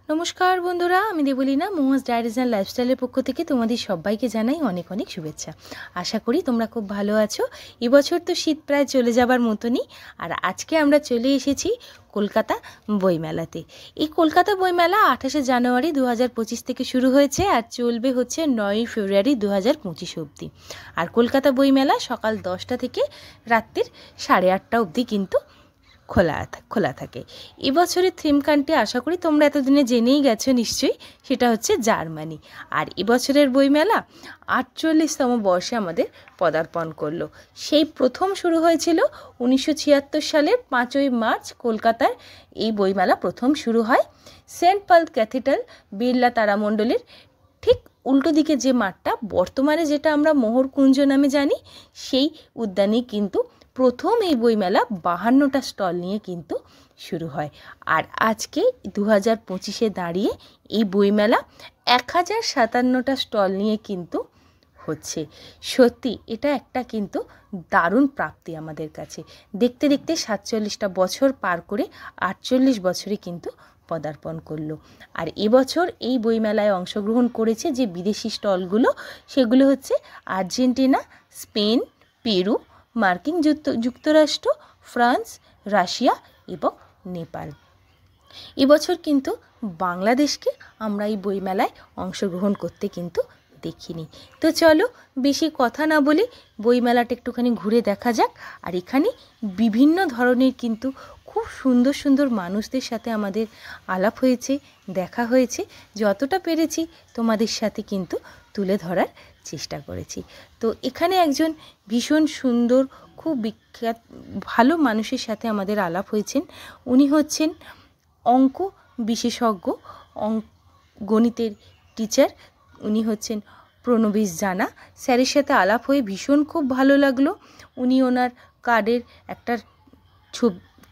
নমস্কার বন্ধুরা, আমি দেবলীনা মোমোস ডায়েরিজ অ্যান্ড লাইফস্টাইলের পক্ষ থেকে তোমাদের সবাইকে জানাই অনেক অনেক শুভেচ্ছা। আশা করি তোমরা খুব ভালো আছো। এবছর তো শীত প্রায় চলে যাবার মতনই, আর আজকে আমরা চলে এসেছি কলকাতা বইমেলাতে। এই কলকাতা বইমেলা 28শে জানুয়ারি 2025 থেকে শুরু হয়েছে আর চলবে হচ্ছে 9ই ফেব্রুয়ারি 2025 অবধি। আর কলকাতা বইমেলা সকাল 10টা থেকে রাত্রির 8:30 অবধি কিন্তু খোলা থাকে। এবছরের থিম কান্ট্রি আশা করি তোমরা এতদিনে জেনেই গেছো নিশ্চয়ই, সেটা হচ্ছে জার্মানি। আর এবছরের বইমেলা 48তম বর্ষে আমাদের পদার্পণ করলো। সেই প্রথম শুরু হয়েছিল 1976 সালের 5ই মার্চ কলকাতার এই বইমেলা প্রথম শুরু হয় সেন্ট পল ক্যাথিড্রাল বিড়লা তারামণ্ডলের ঠিক উল্টো দিকে যে মাঠটা, বর্তমানে যেটা আমরা মোহরকুঞ্জ নামে জানি, সেই উদ্যানেই কিন্তু প্রথম এই বইমেলা 52টা স্টল নিয়ে কিন্তু শুরু হয়। আর আজকে 2025-এ দাঁড়িয়ে এই বইমেলা 1057টা স্টল নিয়ে কিন্তু হচ্ছে। সত্যি এটা একটা কিন্তু দারুণ প্রাপ্তি আমাদের কাছে। দেখতে দেখতে 47টা বছর পার করে 48 বছরে কিন্তু পদার্পণ করলো। আর এবছর এই বইমেলায় অংশগ্রহণ করেছে যে বিদেশি স্টলগুলো, সেগুলো হচ্ছে আর্জেন্টিনা, স্পেন, পেরু, মার্কিন যুক্তরাষ্ট্র, ফ্রান্স, রাশিয়া এবং নেপাল। এবছর কিন্তু বাংলাদেশকে আমরা এই বইমেলায় অংশগ্রহণ করতে কিন্তু দেখিনি। তো চলো বেশি কথা না বলে বইমেলাটা একটুখানি ঘুরে দেখা যাক। আর এখানে বিভিন্ন ধরনের কিন্তু খুব সুন্দর সুন্দর মানুষদের সাথে আমাদের আলাপ হয়েছে, দেখা হয়েছে। যতটা পেরেছি তোমাদের সাথে কিন্তু তুলে ধরার চেষ্টা করেছি। তো এখানে একজন ভীষণ সুন্দর, খুব বিখ্যাত ভালো মানুষের সাথে আমাদের আলাপ হয়েছেন। উনি হচ্ছেন অঙ্ক বিশেষজ্ঞ, গণিতের টিচার। উনি হচ্ছেন প্রণবেশ জানা। স্যারের সাথে আলাপ হয়ে ভীষণ খুব ভালো লাগলো। উনি ওনার কার্ডের একটা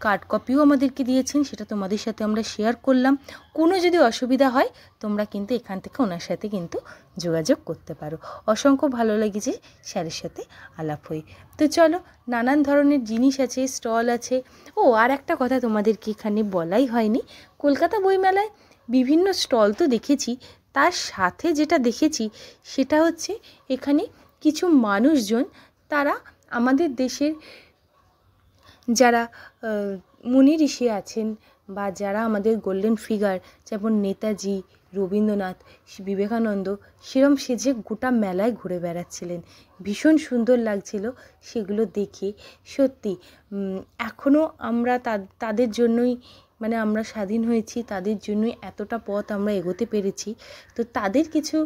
কার্ড কপিও আমাদেরকে দিয়েছেন, সেটা তোমাদের সাথে আমরা শেয়ার করলাম। কোনো যদি অসুবিধা হয় তোমরা কিন্তু এখান থেকে ওনার সাথে কিন্তু যোগাযোগ করতে পারো। অসংখ্য ভালো লেগেছে স্যারের সাথে আলাপ হয়ে। তো চলো, নানান ধরনের জিনিস আছে, স্টল আছে। ও আর একটা কথা তোমাদেরকে এখানে বলাই হয়নি, কলকাতা বইমেলায় বিভিন্ন স্টল তো দেখেছি, তার সাথে যেটা দেখেছি সেটা হচ্ছে এখানে কিছু মানুষজন, তারা আমাদের দেশের যারা মুনি ঋষি আছেন বা যারা আমাদের গোল্ডেন ফিগার, যেমন নেতাজি, রবীন্দ্রনাথ, বিবেকানন্দ, সেরম সেজে গোটা মেলায় ঘুরে বেড়াচ্ছিলেন। ভীষণ সুন্দর লাগছিল সেগুলো দেখে। সত্যি এখনও আমরা তাদের জন্যই, মানে আমরা স্বাধীন হয়েছি, তাদের জন্যই এতটা পথ আমরা এগোতে পেরেছি। তো তাদের কিছু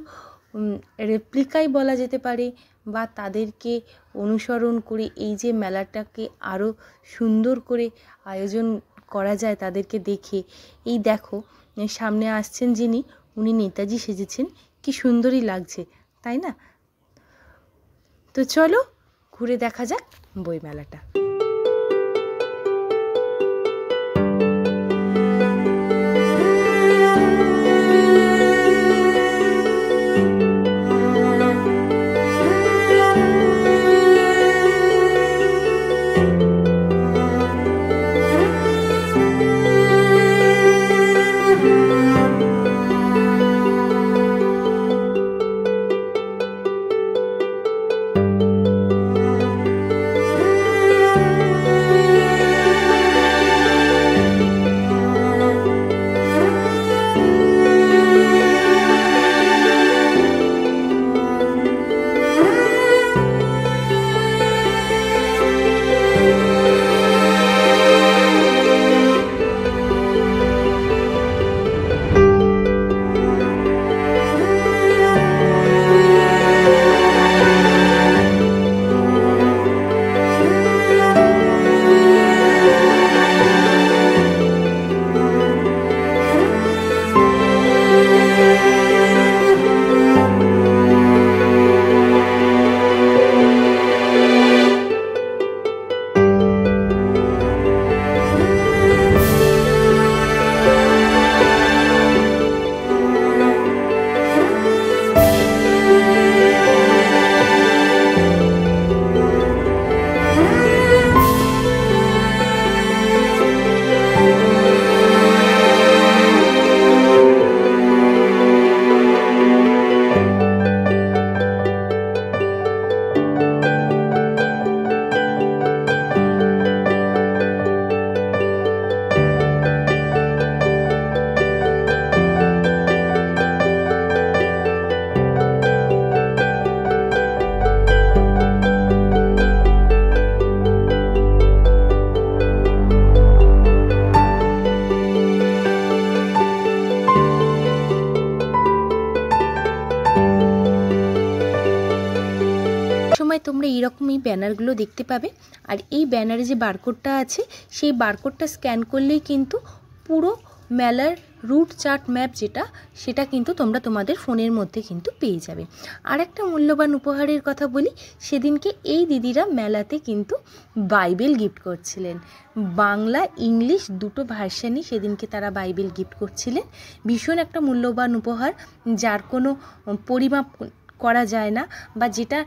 রেপ্লিকাই বলা যেতে পারে, বা তাদেরকে অনুসরণ করে এই যে মেলাটাকে আরও সুন্দর করে আয়োজন করা যায় তাদেরকে দেখে। এই দেখো সামনে আসছেন যিনি, উনি নেতাজি সেজেছেন, কি সুন্দরই লাগছে, তাই না? তো চলো ঘুরে দেখা যাক বইমেলাটা। রকমই ব্যানারগুলো দেখতে পাবে। আর এই ব্যানারে যে বারকোডটা আছে সেই বারকোডটা স্ক্যান করলেই কিন্তু পুরো মেলার রুট চার্ট ম্যাপ সেটা কিন্তু তোমরা তোমাদের ফোনের মধ্যে কিন্তু পেয়ে যাবে। আর একটা মূল্যবান উপহারের কথা বলি, সেদিনকে এই দিদিরা মেলাতে কিন্তু বাইবেল গিফট করছিলেন, বাংলা ইংলিশ দুটো ভার্সানই সেদিনকে তারা বাইবেল গিফট করছিলেন। ভীষণ একটা মূল্যবান উপহার, যার কোনো পরিমাপ করা যায় না, বা যেটা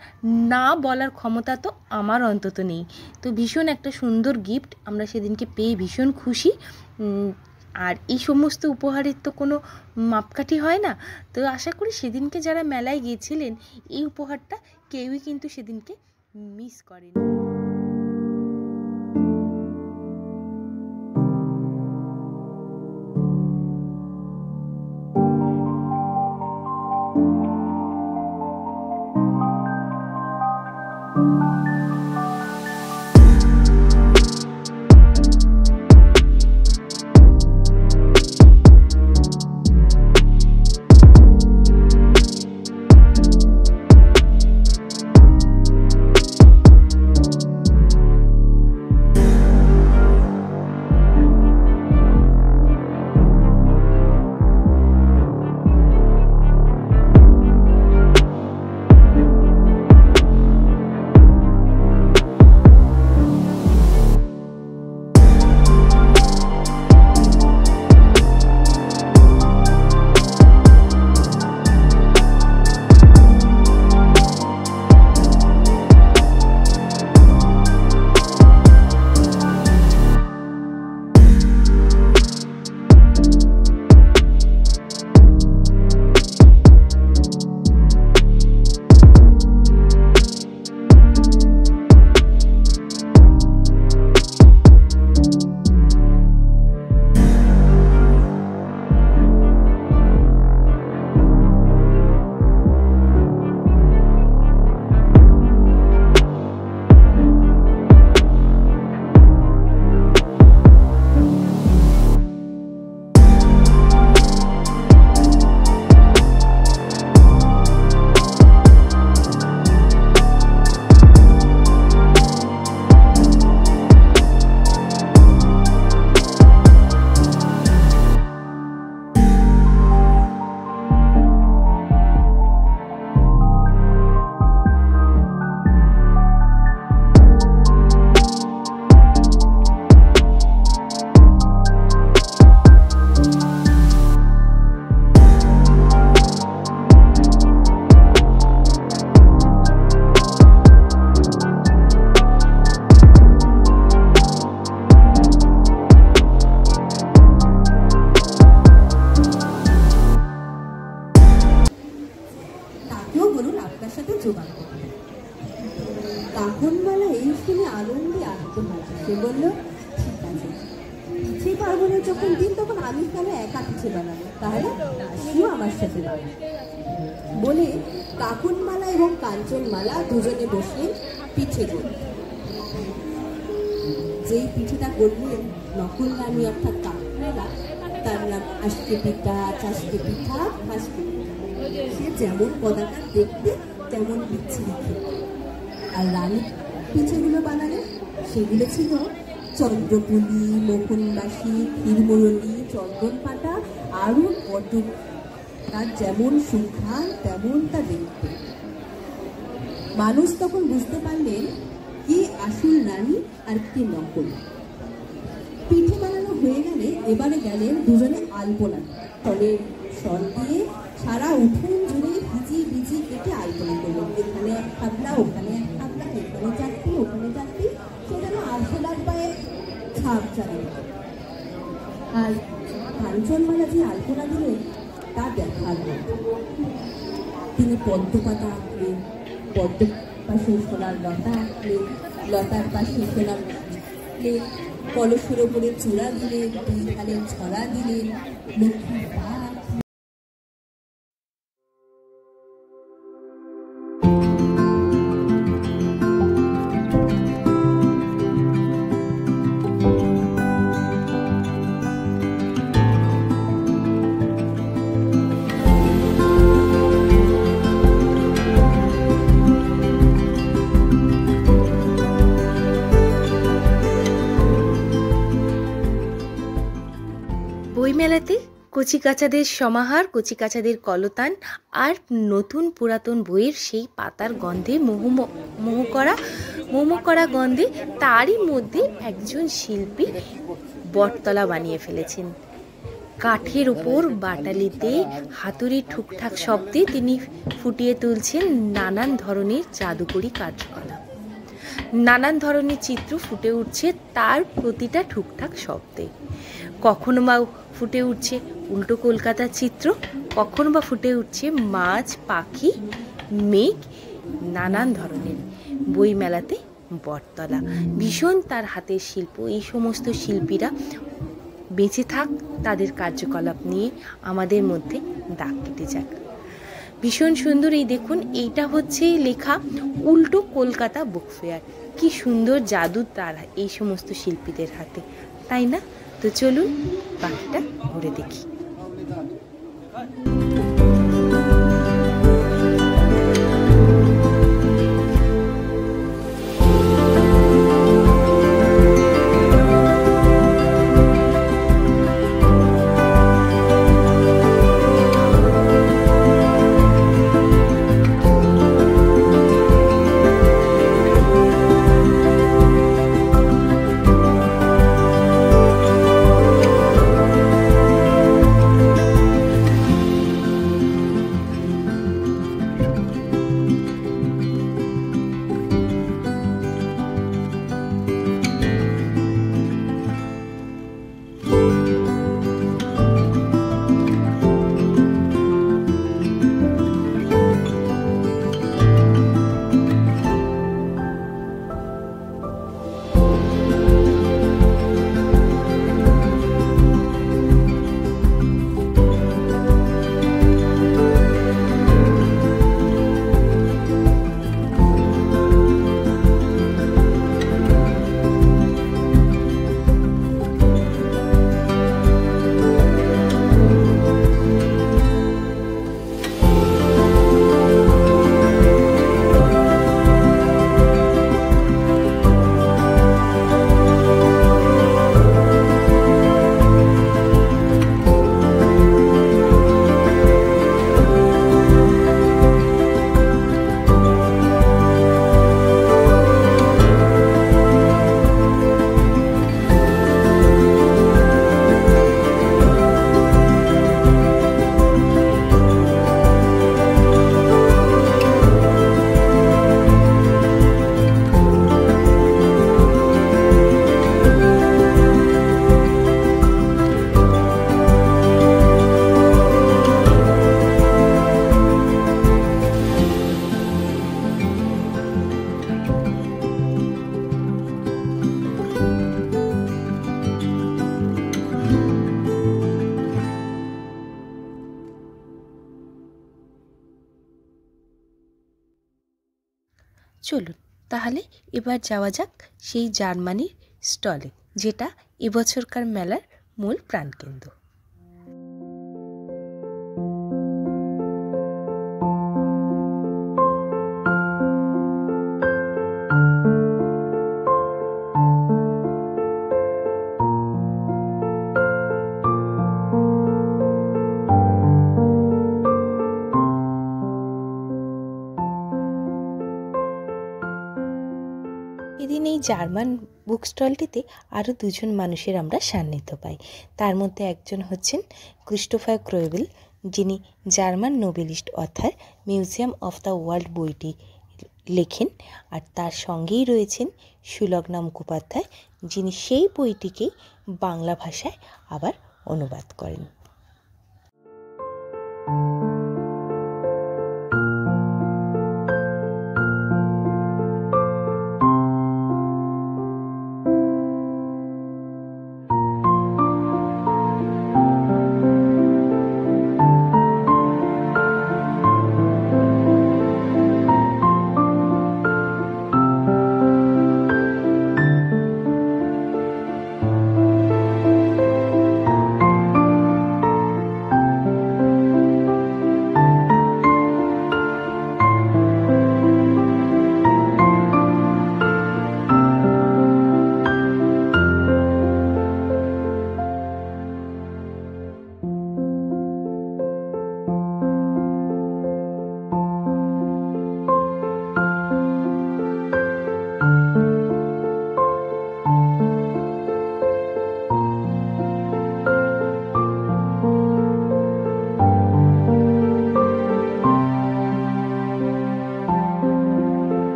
না বলার ক্ষমতা তো আমার অন্তত নেই। তো ভীষণ একটা সুন্দর গিফট আমরা সেদিনকে পেয়ে ভীষণ খুশি। আর এই সমস্ত উপহারের তো কোনো মাপকাঠি হয় না। তো আশা করি সেদিনকে যারা মেলায় গিয়েছিলেন এই উপহারটা কেউই কিন্তু সেদিনকে মিস করেনি। কাকন মালা এই শুনে আনন্দে আত্মহাসে সে বলল, ঠিক আছে, পিঠে পার্বণের যখন দিন তখন আমি কেন একা পিঠে বানাবো, তাহলে আসিও আমার সাথে বলে কাকনমালা এবং কাঞ্চনমালা দুজনে বসলেন পিঠে করতে। যেই পিঠেটা করলেন নকল রানী অর্থাৎ কাকনমালা, তার নাম আজকে পিঠা, চাষকে পিঠা, হাঁসকে পিঠা। সে যেমন পদার্থ দেখতে তেমন বিচ্ছিরি খেতে। আর রানী পিঠেগুলো বানালে সেগুলো ছিল চন্দ্রপুলি, মোহনবাসী, ক্ষীরমোরলি, চন্দন পাতা, আরও কত। তার যেমন সুঘ্রাণ তেমন তা দেখতে। মানুষ তখন বুঝতে পারলেন কে আসল রানী আর কে নকল। পিঠে বানানো হয়ে গেলে এবারে গেলেন দুজনে আলপনা। তবে সর দিয়ে সারা উঠোন জুড়ে ভিজিয়ে ভিজিয়ে কেটে আলপনা করলেন। এখানে এক পাতলা, ওখানে এক পাতলা, এখানে চারটি, ওখানে চারটি। সে যেন আলপনার পায়ে ছাপ চালান। আর কাঞ্চনমালা যে আলপনা দিলেন তা দেখার মতো। তিনি পদ্ম পাতা আঁকলেন, পদ্ম পাশে সোনার লতা আঁকলেন, লতার পাশে সোনার আঁকলেন, কলসের ওপরে চূড়া দিলেন, দুই ধারে ছড়া দিলেন, লক্ষ্মীর পা। কচিকাঁচাদের সমাহার, কচিকাঁচাদের কলতান আর নতুন পুরাতন বইয়ের সেই পাতার গন্ধে মোমো করা গন্ধে তারই মধ্যে একজন শিল্পী বটতলা বানিয়ে ফেলেছেন। কাঠের ওপর বাটালিতে হাতুড়ির ঠুকঠাক শব্দে তিনি ফুটিয়ে তুলছেন নানান ধরনের জাদুকরি কার্যকলাপ। নানান ধরনের চিত্র ফুটে উঠছে তার প্রতিটা ঠুকঠাক শব্দে। কখনো বা ফুটে উঠছে উল্টো কলকাতার চিত্র, কখনো বা ফুটে উঠছে মাছ, পাখি, মেঘ, নানান ধরনের। বইমেলাতে বটতলা, ভীষণ তার হাতের শিল্প। এই সমস্ত শিল্পীরা বেঁচে থাক, তাদের কার্যকলাপ নিয়ে আমাদের মধ্যে দাগ কেটে যাক। ভীষণ সুন্দর। এই দেখুন, এইটা হচ্ছে লেখা উল্টো কলকাতা বুক ফেয়ার। কি সুন্দর জাদু তার এই সমস্ত শিল্পীদের হাতে, তাই না? তো চলুন বাকিটা ঘুরে দেখি। চলুন তাহলে এবার যাওয়া যাক সেই জার্মানির স্টলে, যেটা এবছরকার মেলার মূল প্রাণকেন্দ্র। এদিন এই জার্মান বুক স্টলটিতে আরও দুজন মানুষের আমরা সান্নিধ্য পাই। তার মধ্যে একজন হচ্ছেন ক্রিস্টোফার ক্রোয়েবেল, যিনি German noblest other, museum of the world বইটি লেখেন। আর তার সঙ্গেই রয়েছেন সুলগ্না মুখোপাধ্যায়, যিনি সেই বইটিকেই বাংলা ভাষায় আবার অনুবাদ করেন।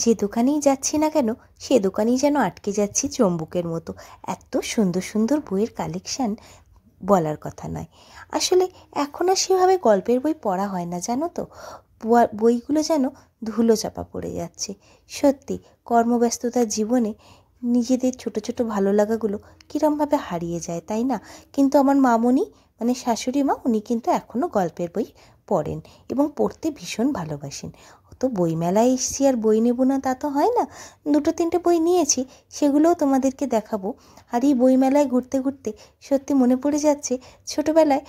যে দোকানেই যাচ্ছি না কেন সে দোকানেই যেন আটকে যাচ্ছি চম্বুকের মতো। এত সুন্দর সুন্দর বইয়ের কালেকশান বলার কথা নয়। আসলে এখন আর সেভাবে গল্পের বই পড়া হয় না, জানো তো। বইগুলো যেন ধুলো চাপা পড়ে যাচ্ছে। সত্যি কর্মব্যস্ততার জীবনে নিজেদের ছোট ছোট ভালো লাগাগুলো কীরমভাবে হারিয়ে যায়, তাই না? কিন্তু আমার মামনি মানে শাশুড়ি মা, উনি কিন্তু এখনও গল্পের বই পড়েন এবং পড়তে ভীষণ ভালোবাসেন। তো বইমেলায় এসেছি আর বই নেব না তা তো হয় না। 2-3টে বই নিয়েছি, সেগুলোও তোমাদেরকে দেখাবো। আর এই বইমেলায় ঘুরতে ঘুরতে সত্যি মনে পড়ে যাচ্ছে ছোটোবেলায়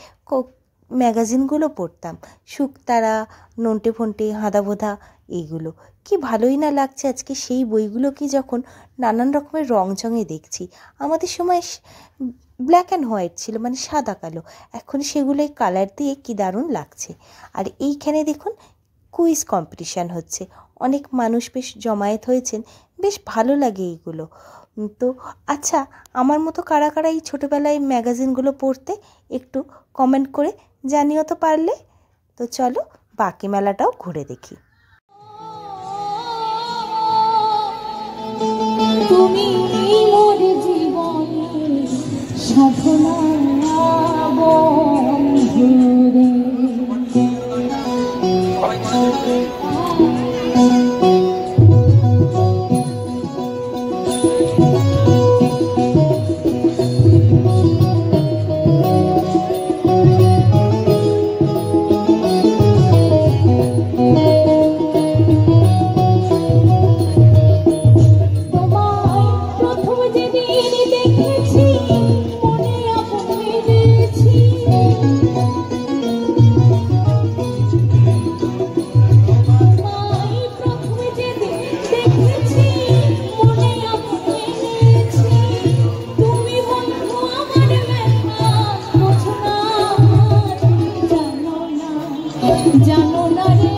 ম্যাগাজিনগুলো পড়তাম, শুকতারা, নন্টে ফন্টে, হাঁদাবোঁধা, এইগুলো কি ভালোই না লাগছে আজকে সেই বইগুলোকে যখন নানান রকমের রংচঙে দেখছি। আমাদের সময় ব্ল্যাক অ্যান্ড হোয়াইট ছিল, মানে সাদা কালো। এখন সেগুলোই কালার দিয়ে কি দারুণ লাগছে। আর এইখানে দেখুন কুইজ কম্পিটিশান হচ্ছে, অনেক মানুষ বেশ জমায়েত হয়েছেন, বেশ ভালো লাগে এইগুলো। তো আচ্ছা, আমার মতো কারা কারা এই ছোটোবেলায় ম্যাগাজিনগুলো পড়তে একটু কমেন্ট করে জানিও তো পারলে। তো চলো বাকি মেলাটাও ঘুরে দেখি। তুমি মোর জীবনের সাধনা বন্ধুরে। জানো না রে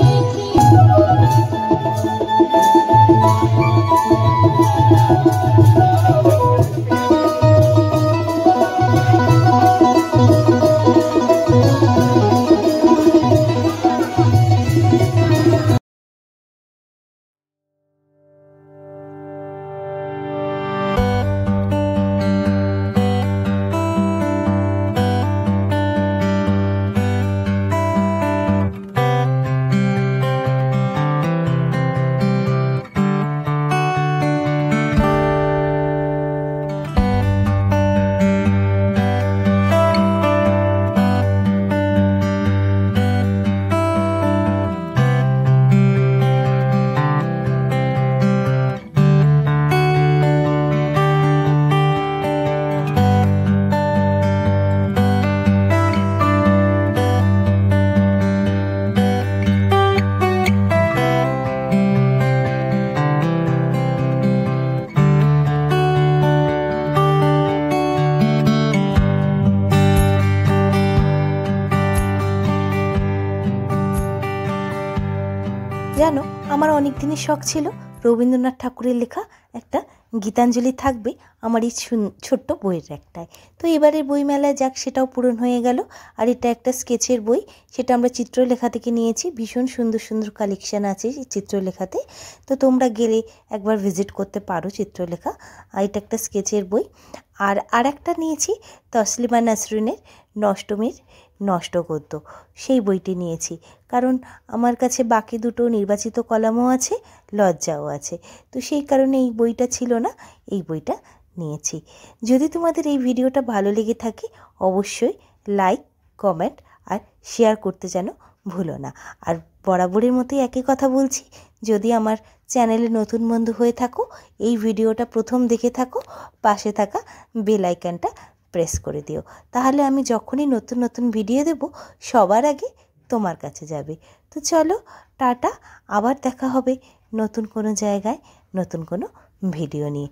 জানো, আমার অনেক দিনের শখ ছিল রবীন্দ্রনাথ ঠাকুরের লেখা একটা গীতাঞ্জলি থাকবে আমার এই ছোট্ট বইয়ের একটায়। তো এবারের বইমেলায় যাক সেটাও পূরণ হয়ে গেল। আর এটা একটা স্কেচের বই, সেটা আমরা চিত্রলেখা থেকে নিয়েছি। ভীষণ সুন্দর সুন্দর কালেকশান আছে এই চিত্রলেখাতে, তো তোমরা গেলে একবার ভিজিট করতে পারো চিত্রলেখা। আর এটা একটা স্কেচের বই। আর একটা নিয়েছি তসলিমা নাসরিনের নষ্টমীর নষ্ট গদ্য, সেই বইটি নিয়েছি। কারণ আমার কাছে বাকি দুটো নির্বাচিত কলামও আছে, লজ্জাও আছে, তো সেই কারণে এই বইটা ছিল না, এই বইটা নিয়েছি। যদি তোমাদের এই ভিডিওটা ভালো লেগে থাকে অবশ্যই লাইক, কমেন্ট আর শেয়ার করতে যেন ভুলো না। আর বরাবরের মতোই একই কথা বলছি, যদি আমার চ্যানেলে নতুন বন্ধু হয়ে থাকো, এই ভিডিওটা প্রথম দেখে থাকো, পাশে থাকা বেল আইকনটা প্রেস করে দিও, তাহলে আমি যখনই নতুন নতুন ভিডিও দেব সবার আগে তোমার কাছে যাবে। তো চলো টাটা, আবার দেখা হবে নতুন কোনো জায়গায় নতুন কোনো ভিডিও নিয়ে।